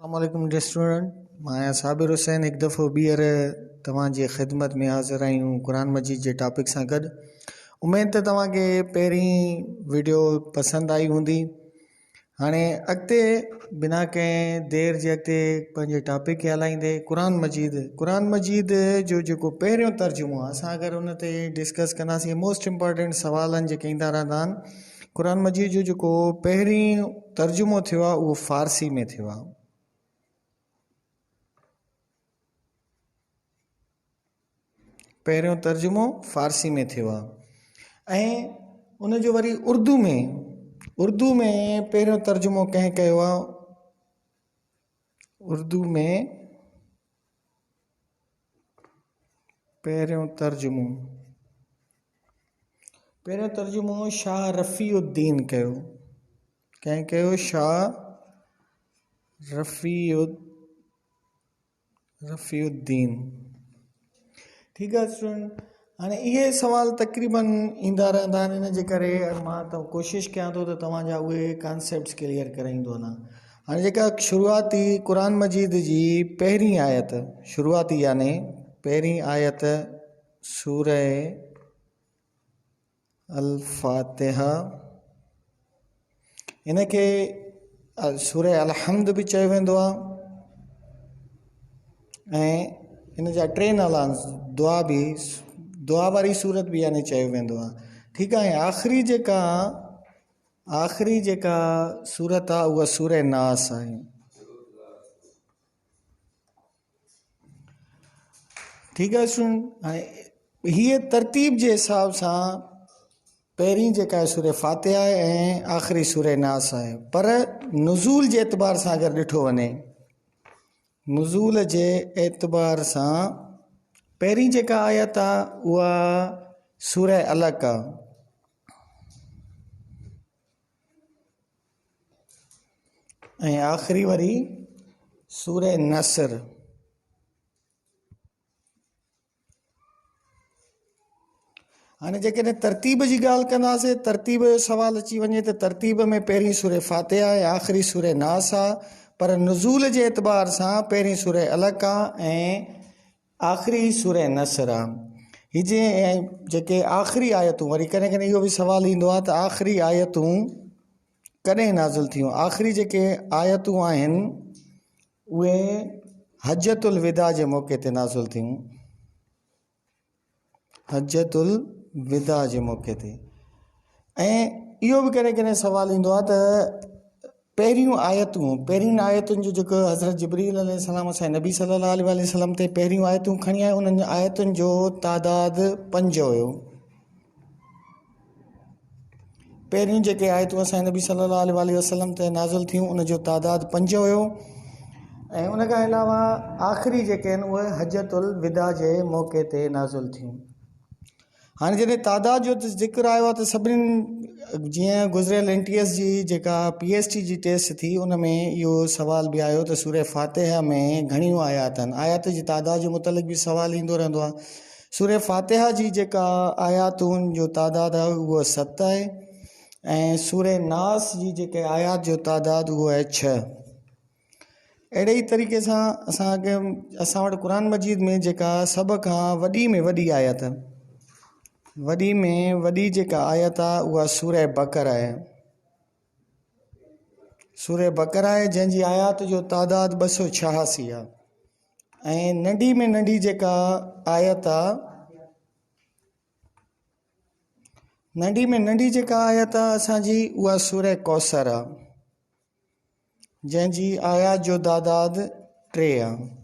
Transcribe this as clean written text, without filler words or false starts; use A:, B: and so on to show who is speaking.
A: अस्सलामुअलैकुम dear student, मैं साबिर हुसैन एक दफ़ो ॿीहर तव्हांजी ख़िदमत में हाज़िर आहियूं क़ुरान मजीद जे टॉपिक सां गॾु। उमेद त तव्हांखे पहिरीं वीडियो पसंदि आई हूंदी। हाणे अॻिते बिना कंहिं देर जे अॻिते पंहिंजे टॉपिक खे हलाईंदे क़ुरान मजीद जो जेको पहिरियों तर्जुमो आहे, असां अगरि उन ते डिस्कस कंदासीं मोस्ट इम्पॉर्टेंट सुवालनि जेके ईंदा रहंदा आहिनि। क़ुरान मजीद जो जेको पहिरीं तर्जुमो थियो आहे उहो फ़ारसी में थियो आहे। पहिरियों तर्जुमो फ़ारसी में थियो आहे ऐं उन जो वरी उर्दू में पहिरियों तर्जुमो कंहिं कयो आहे। उर्दू में पहिरियों तर्जुमो शाह रफ़ीउद्दीन कयो। कंहिं कयो? शाह रफ़ीउद्दीन। ठीकु आहे स्टूडेंट। हाणे इहे सुवाल तक़रीबन ईंदा रहंदा आहिनि, इन जे करे मां कोशिशि कयां थो त तव्हांजा उहे कॉन्सेप्ट्स क्लियर कराईंदो वञा। हाणे जेका शुरूआती क़ुरान मजीद जी पहिरीं आयत, शुरूआती याने पहिरीं आयत सूरह अल फ़ातिहा, इनखे सूरह अल हम्द बि चयो वेंदो आहे ऐं इन जा टे नाला दुआ वारी सूरत बि यानी चयो वेंदो आहे। ठीकु आहे। आख़िरी जेका सूरत आहे उहा सूरह नास आहे। ठीकु आहे स्टूडेंट। हाणे हीअ तरतीब जे हिसाब सां पहिरीं जेका आहे सूरह फ़ातिहा आहे ऐं आख़िरी सूरह नास आहे, पर नुज़ूल जे एतबार सां अगरि ॾिठो वञे, नुज़ूल जे एतबार सां पहिरीं जेका आयत आहे उहा सूरह अलक़ आहे ऐं आख़िरी वरी सूरह नसर। हाणे जेकॾहिं तरतीब जी ॻाल्हि कंदासीं, तरतीब जो सुवाल अची वञे त तरतीब में पहिरीं सूरह फ़ातिहा आहे, आख़िरी सूरह नास आहे, पर नुज़ूल जे एतबार सां पहिरीं सूरह अलक़ आहे ऐं आख़िरी सूरह नसर आहे। हीअ जेके आख़िरी आयतूं, वरी कॾहिं कॾहिं इहो बि सुवालु ईंदो आहे त आख़िरी आयतूं कॾहिं नाज़िल थियूं। आख़िरी जेके आयतूं आहिनि उहे हजतुल विदा जे मौक़े ते नाज़िल थियूं, हजतुल विदा जे मौक़े ते। ऐं इहो बि कॾहिं कॾहिं सुवालु ईंदो आहे त पहिरियूं आयतुनि जो जेको हज़रत जिब्रील अलैहिस्सलाम असांजे नबी सल्लल्लाहु अलैहि वसल्लम ते पहिरियूं आयतूं खणी आया, उन्हनि आयतुनि जो तादादु 5 हुयो। पहिरियूं जेके आयतूं असांजे नबी सल्लल्लाहु अलैहि वसल्लम ते नाज़िल थियूं उन जो तादादु 5 हुयो ऐं उन खां अलावा आख़िरी जेके आहिनि उहे हजतुल विदा जे मौक़े ते नाज़िल थियूं। हाणे जॾहिं तादाद जो ज़िक्र आयो आहे त सभिनीनि, जीअं गुज़िरियल NTS जी जेका PST जी टेस्ट थी उन में इहो सुवाल बि आयो त सूरह फ़ातिहा में घणियूं आयात आहिनि। आयात जी तादाद जो मुतलिक़ बि सुवालु ईंदो रहंदो आहे। सूरह फ़ातिहा जी जेका आयातुनि जो तादादु आहे उहो 7 आहे ऐं सूरह नास जी जेके आयात जो तादादु उहो आहे 6। अहिड़े ई तरीक़े सां असां वटि क़ुरान मजीद में जेका सभ खां वॾी में वॾी आयत, वॾी में वॾी जेका आयत आहे उहा सूरह बक़रा आहे। सूरह बक़रा आहे जंहिंजी आयात जो तादादु 286 आहे ऐं नंढी में नंढी जेका आयत आहे, नंढी में नंढी जेका आयत आहे असांजी उहा सूरह कौसर आहे जंहिंजी आयात जो तादादु 3 आहे।